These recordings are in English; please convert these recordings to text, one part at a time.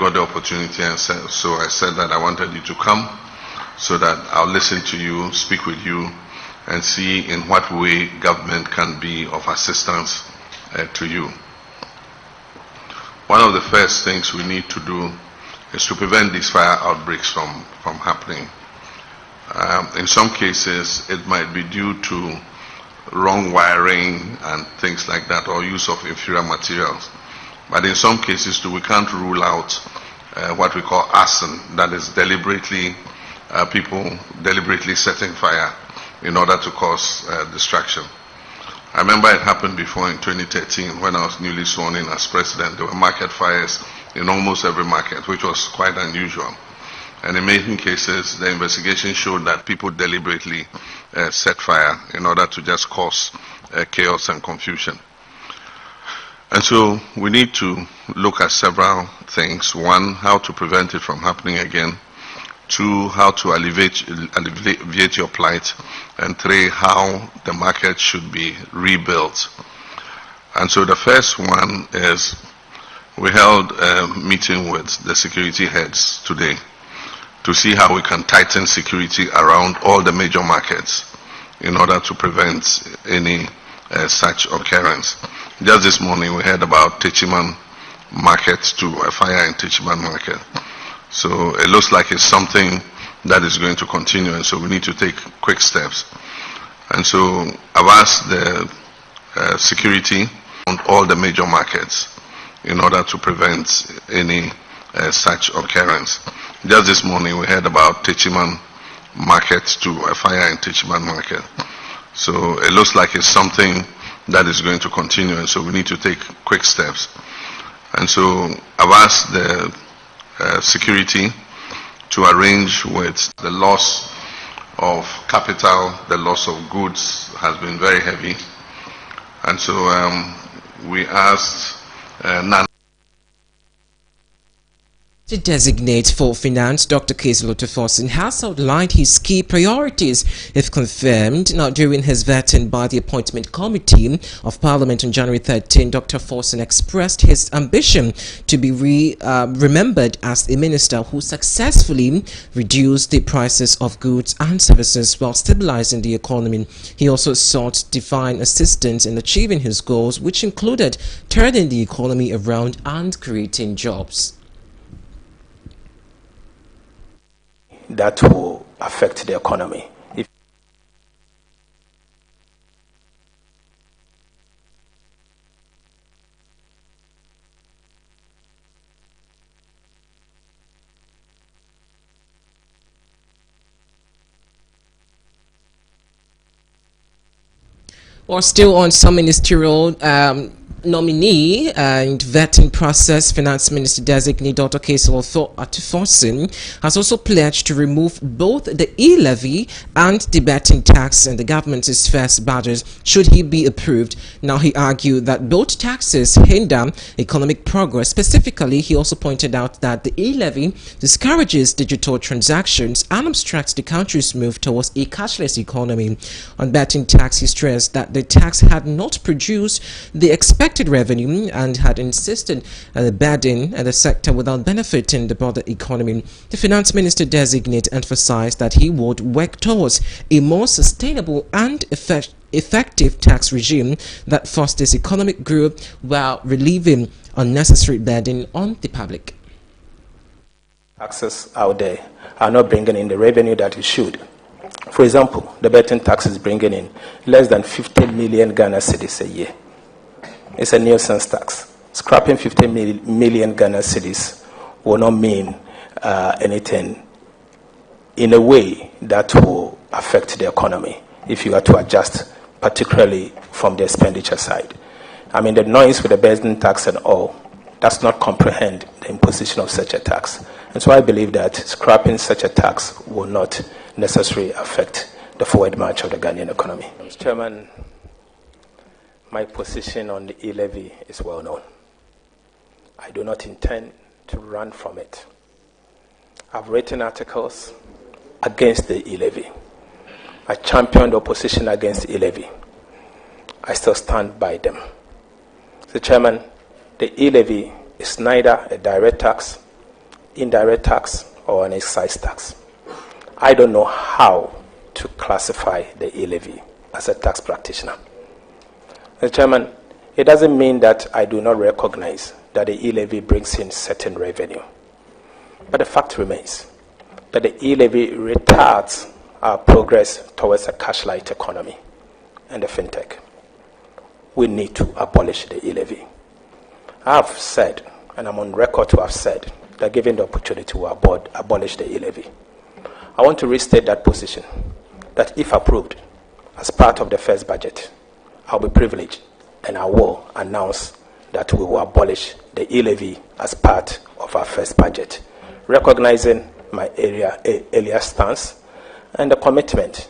got the opportunity, and so I said that I wanted you to come so that I'll listen to you, speak with you, and see in what way government can be of assistance to you. One of the first things we need to do is to prevent these fire outbreaks from happening. In some cases, it might be due to wrong wiring and things like that, or use of inferior materials. But in some cases too, we can't rule out what we call arson, that is deliberately, people deliberately setting fire in order to cause destruction. I remember it happened before in 2013 when I was newly sworn in as president. There were market fires in almost every market, which was quite unusual. And in many cases, the investigation showed that people deliberately set fire in order to just cause chaos and confusion. And so we need to look at several things. One, how to prevent it from happening again. Two, how to alleviate your plight. And three, how the market should be rebuilt. And so the first one is, we held a meeting with the security heads today to see how we can tighten security around all the major markets in order to prevent any such occurrence. Just this morning we heard about Techiman Market, to a fire in Techiman Market. So it looks like it's something that is going to continue, and so we need to take quick steps. And so I've asked the security on all the major markets in order to prevent any such occurrence. Just this morning we heard about Techiman Market, to a fire in Techiman Market. So it looks like it's something that is going to continue, and so we need to take quick steps. And so I've asked the security to arrange with the loss of capital, the loss of goods has been very heavy. And so we asked The designate for Finance, Dr. Cassiel Otteh-Forson, has outlined his key priorities if confirmed. Now, during his vetting by the Appointment Committee of Parliament on January 13, Dr. Forson expressed his ambition to be remembered as a minister who successfully reduced the prices of goods and services while stabilizing the economy. He also sought divine assistance in achieving his goals, which included turning the economy around and creating jobs. That will affect the economy. Or still on some ministerial nominee and vetting process, Finance Minister designate Dr. Cassiel Otteh-Forson has also pledged to remove both the e-levy and the betting tax in the government's first budget should he be approved. Now, he argued that both taxes hinder economic progress. Specifically, he also pointed out that the e-levy discourages digital transactions and obstructs the country's move towards a cashless economy. On betting tax, he stressed that the tax had not produced the expected revenue and had insisted on the burden the sector without benefiting the broader economy. The Finance Minister designate emphasized that he would work towards a more sustainable and effective tax regime that fosters economic growth while relieving unnecessary burden on the public. Taxes out there are not bringing in the revenue that it should. For example, the betting tax is bringing in less than 50 million Ghana cedis a year. It's a nuisance tax. Scrapping 50 million Ghana cedis will not mean anything in a way that will affect the economy if you are to adjust, particularly from the expenditure side. I mean, the noise with the betting tax and all does not comprehend the imposition of such a tax. And so I believe that scrapping such a tax will not necessarily affect the forward march of the Ghanaian economy. Mr. Chairman, my position on the e-levy is well known. I do not intend to run from it. I've written articles against the e-levy. I championed opposition against the e-levy. I still stand by them. Mr. Chairman, the e-levy is neither a direct tax indirect tax or an excise tax. I don't know how to classify the e-levy as a tax practitioner. Mr. Chairman, it doesn't mean that I do not recognize that the e-levy brings in certain revenue. But the fact remains that the e-levy retards our progress towards a cash-light economy and the fintech. We need to abolish the e-levy. I have said, and I'm on record to have said, that given the opportunity to abolish the e-levy. I want to restate that position, that if approved as part of the first budget, I'll be privileged and I will announce that we will abolish the e-levy as part of our first budget, recognizing my earlier stance and the commitment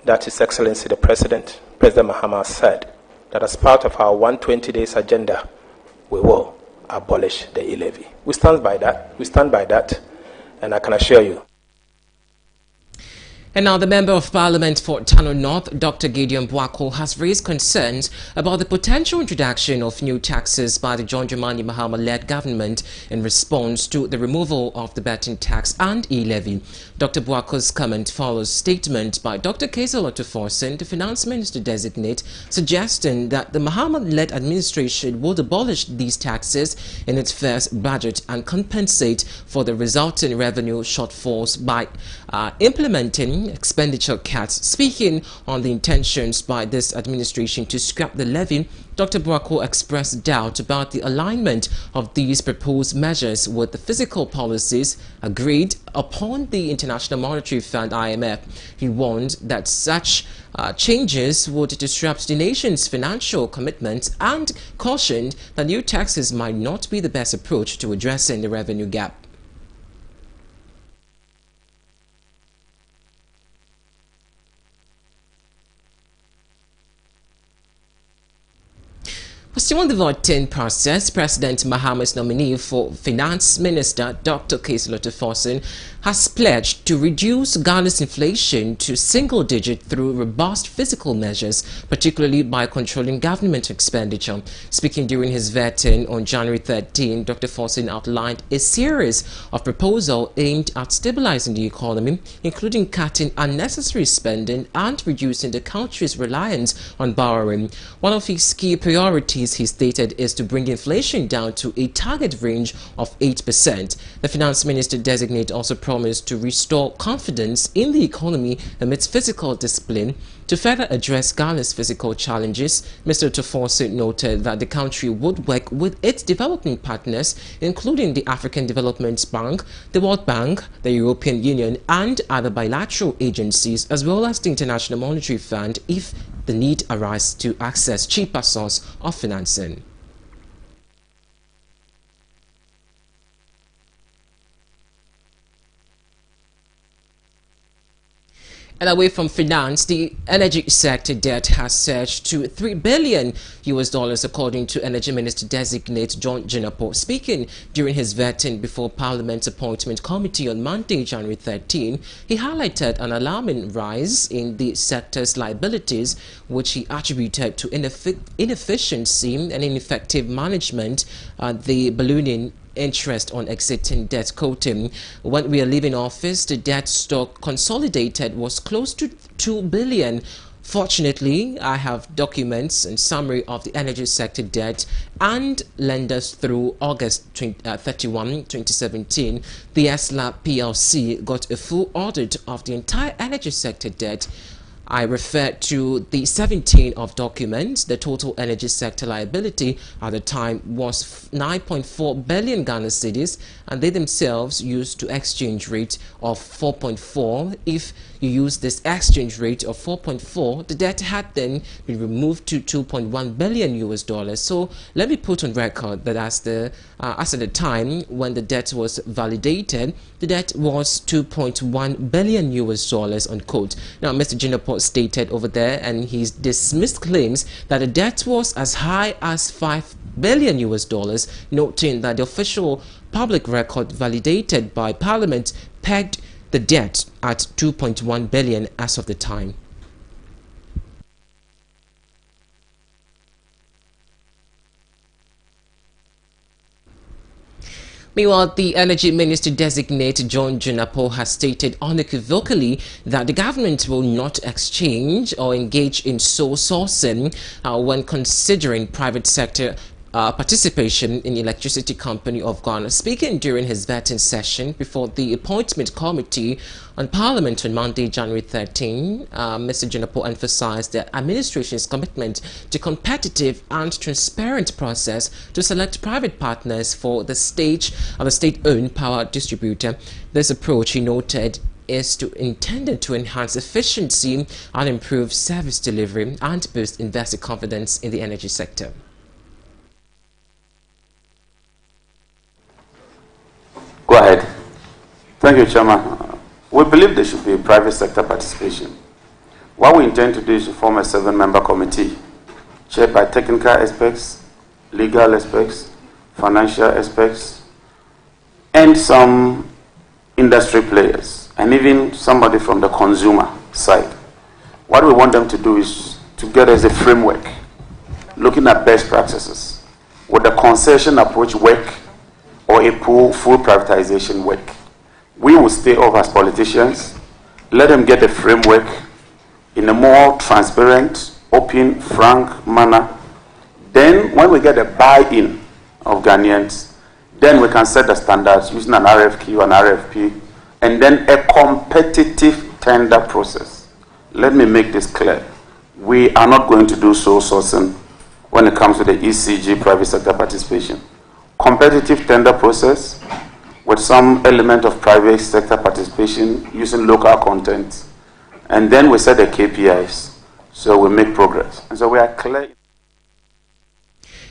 that His Excellency the President Mahama, said that as part of our 120 days agenda, we will abolish the e-levy. We stand by that, and I can assure you. And now the Member of Parliament for Tano North, Dr. Gideon Boako, has raised concerns about the potential introduction of new taxes by the John Dramani Mahama-led government in response to the removal of the betting tax and e-levy. Dr. Boako's comment follows statement by Dr. Cassiel Ato Forson, the Finance Minister designate, suggesting that the Mahama-led administration would abolish these taxes in its first budget and compensate for the resulting revenue shortfalls by implementing expenditure cuts. Speaking on the intentions by this administration to scrap the levy, Dr. Boako expressed doubt about the alignment of these proposed measures with the fiscal policies agreed upon the International Monetary Fund (IMF). He warned that such changes would disrupt the nation's financial commitments and cautioned that new taxes might not be the best approach to addressing the revenue gap. Still on the voting process, President Mahama's nominee for Finance Minister, Dr. Cassiel Ato Forson, has pledged to reduce Ghana's inflation to single digit through robust fiscal measures, particularly by controlling government expenditure. Speaking during his vetting on January 13, Dr. Forson outlined a series of proposals aimed at stabilizing the economy, including cutting unnecessary spending and reducing the country's reliance on borrowing. One of his key priorities, he stated, is to bring inflation down to a target range of 8%. The Finance Minister designate also promised to restore confidence in the economy amidst fiscal discipline. To further address Ghana's fiscal challenges, Mr. Ato Forson noted that the country would work with its development partners, including the African Development Bank, the World Bank, the European Union, and other bilateral agencies, as well as the International Monetary Fund, if the need arises to access cheaper source of financing. And away from finance, the energy sector debt has surged to $3 billion according to Energy Minister designate John Jinapor. Speaking during his vetting before Parliament's Appointment Committee on Monday, January 13, he highlighted an alarming rise in the sector's liabilities, which he attributed to inefficiency and ineffective management, the ballooning interest on existing debt quoting. When we are leaving office, the debt stock consolidated was close to $2 billion. Fortunately, I have documents and summary of the energy sector debt and lenders through August 31, 2017. The ESLA PLC got a full audit of the entire energy sector debt. I refer to the 17 of documents. The total energy sector liability at the time was 9.4 billion Ghana cedis, and they themselves used to exchange rate of 4.4. If you use this exchange rate of 4.4, the debt had then been removed to $2.1 billion. So let me put on record that as at the time when the debt was validated, the debt was $2.1 billion unquote. Now, Mr. Jinapor stated over there, and he's dismissed claims that the debt was as high as $5 billion, noting that the official public record validated by Parliament pegged the debt at $2.1 billion as of the time. Meanwhile, the Energy Minister designate John Junapo has stated unequivocally that the government will not exchange or engage in sole sourcing when considering private sector participation in the Electricity Company of Ghana. Speaking during his vetting session before the Appointment Committee on Parliament on Monday, January 13, Mr. Junapo emphasized the administration's commitment to competitive and transparent process to select private partners for the stage of the state-owned power distributor. This approach, he noted, is intended to enhance efficiency and improve service delivery and boost investor confidence in the energy sector. Go ahead. Thank you, Chairman. We believe there should be private sector participation. What we intend to do is to form a 7-member committee chaired by technical experts, legal experts, financial experts, and some industry players, and even somebody from the consumer side. What we want them to do is to get us a framework looking at best practices. Would the concession approach work, or a full privatization work? We will stay off as politicians, let them get a framework in a more transparent, open, frank manner. Then when we get a buy-in of Ghanaians, then we can set the standards using an RFQ, an RFP, and then a competitive tender process. Let me make this clear. We are not going to do sole sourcing when it comes to the ECG private sector participation. Competitive tender process with some element of private sector participation using local content, and then we set the KPIs so we make progress. And so we are clear.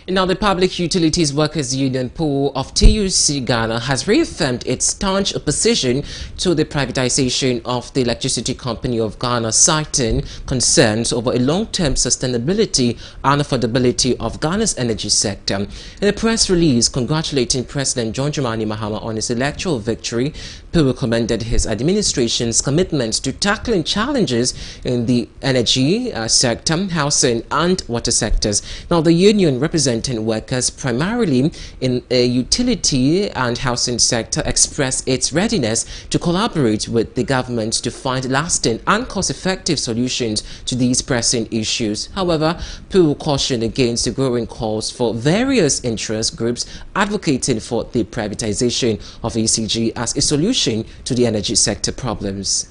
Now, the Public Utilities Workers Union pool of TUC Ghana has reaffirmed its staunch opposition to the privatization of the Electricity Company of Ghana, citing concerns over a long-term sustainability and affordability of Ghana's energy sector. In a press release congratulating President John Dramani Mahama on his electoral victory, PUW commended his administration's commitment to tackling challenges in the energy sector, housing and water sectors. Now, the union representing workers primarily in a utility and housing sector expressed its readiness to collaborate with the government to find lasting and cost-effective solutions to these pressing issues. However, PUW cautioned against the growing calls for various interest groups advocating for the privatization of ECG as a solution to the energy sector problems.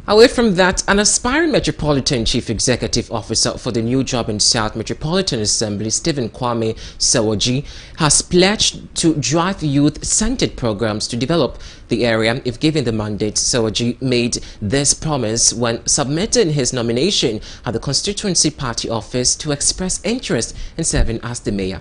Away from that, an aspiring Metropolitan Chief Executive Officer for the New Job in South Metropolitan Assembly, Stephen Kwame Sewoji, has pledged to drive youth-centered programs to develop the area if given the mandate. Sewoji made this promise when submitting his nomination at the Constituency Party office to express interest in serving as the mayor.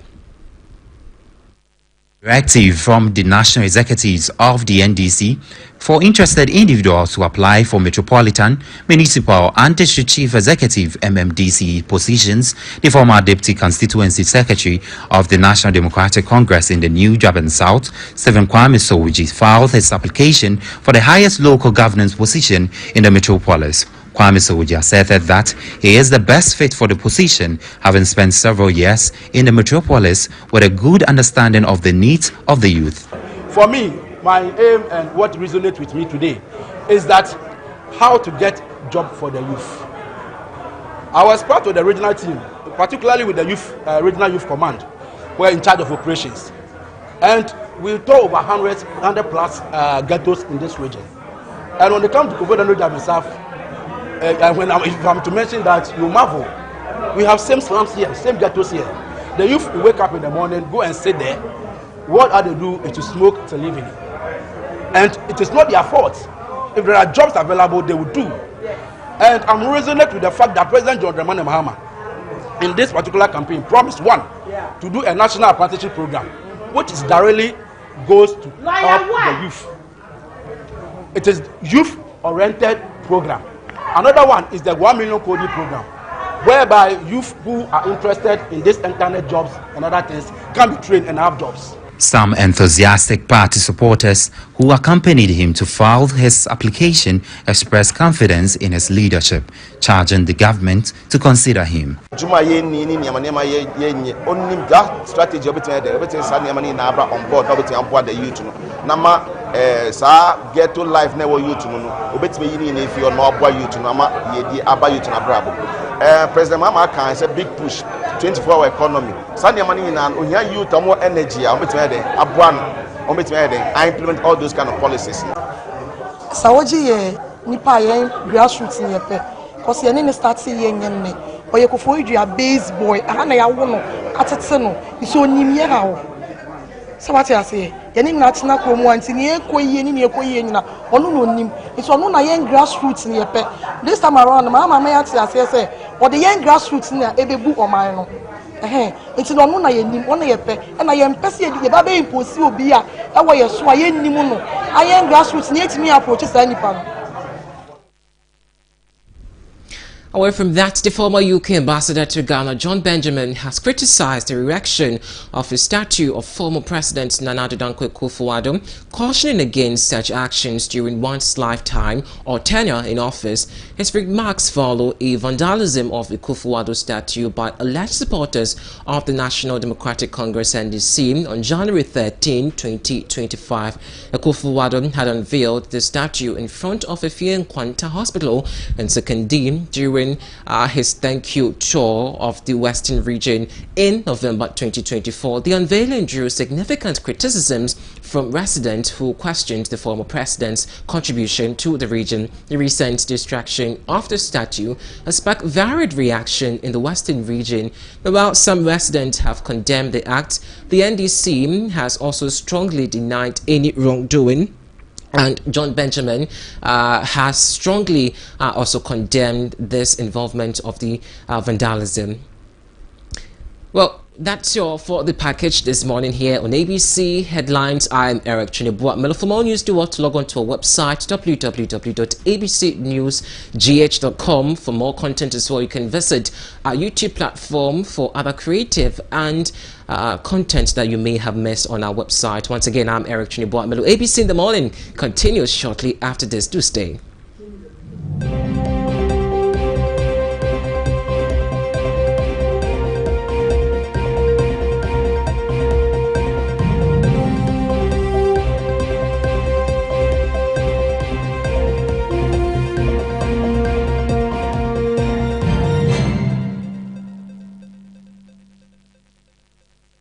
Directive from the National Executives of the NDC for interested individuals to apply for Metropolitan, Municipal and District Chief Executive MMDC positions. The former Deputy Constituency Secretary of the National Democratic Congress in the New Job South, Stephen Kwame Sewoji, filed his application for the highest local governance position in the metropolis. Kwame Sewoji asserted that he is the best fit for the position, having spent several years in the metropolis with a good understanding of the needs of the youth. For me, my aim and what resonates with me today is that how to get job for the youth. I was part of the regional team, particularly with the youth, regional youth command. We're in charge of operations, and we told over 100 plus ghettos in this region. And when it comes to Koforidua New Job itself, if I'm to mention that, you marvel. We have same slums here, same ghettos here. The youth will wake up in the morning, go and sit there. What are they do is to smoke till evening. And it is not their fault. If there are jobs available, they will do. And I'm resonant with the fact that President John Dramani Mahama, in this particular campaign, promised one, to do a national apprenticeship program, which is directly goes to help the youth. It is youth-oriented program. Another one is the 1 million Kodi program, whereby youth who are interested in this internet jobs and other things can be trained and have jobs. Some enthusiastic party supporters who accompanied him to file his application expressed confidence in his leadership, charging the government to consider him. Strategy on board the youth ghetto life never youth if you're not boy youth President Mama Khan said big push 24-hour economy. Sunday money in and here youth more energy. I implement all those kind of policies. Sawaji nipa yen grassroots ni yepe cause yen ni start yen ne oye ko fo idua base boy aha na ya wo no atete no iso onim ye ha wo sawati ase yen na atina ko mu anti ni ekoyie ni ekoyie na onu no onim iso onu na yen grassroots ni yepe this time around mama ya ati ase say o the yen grassroots na ebebu oman no nti no na yenim ona yepe na yempese ye ba be imposi obi a ewo ye so a yenim no ayen grassroots ni etimi approach sa nipa no. Away from that, the former UK ambassador to Ghana, John Benjamin, has criticized the erection of a statue of former President Nana Addo Dankwa Akufo-Addo, cautioning against such actions during one's lifetime or tenure in office. His remarks follow a vandalism of the Akufo-Addo statue by alleged supporters of the National Democratic Congress (NDC) on January 13, 2025. Akufo-Addo had unveiled the statue in front of Efie Nkwanta Hospital in Sekindi during his thank you tour of the Western region in November 2024. The unveiling drew significant criticisms from residents who questioned the former president's contribution to the region. The recent destruction of the statue has sparked varied reaction in the Western region. While some residents have condemned the act, the NDC has also strongly denied any wrongdoing. And John Benjamin has strongly also condemned this involvement of the vandalism. Well, that's all for the package this morning here on ABC Headlines. I'm Eric Chinibua. For more news, do want to log on to our website, www.abcnewsgh.com. For more content as well, you can visit our YouTube platform for other creative and content that you may have missed on our website. Once again, I'm Eric Chinibua. ABC in the Morning continues shortly after this. Do stay.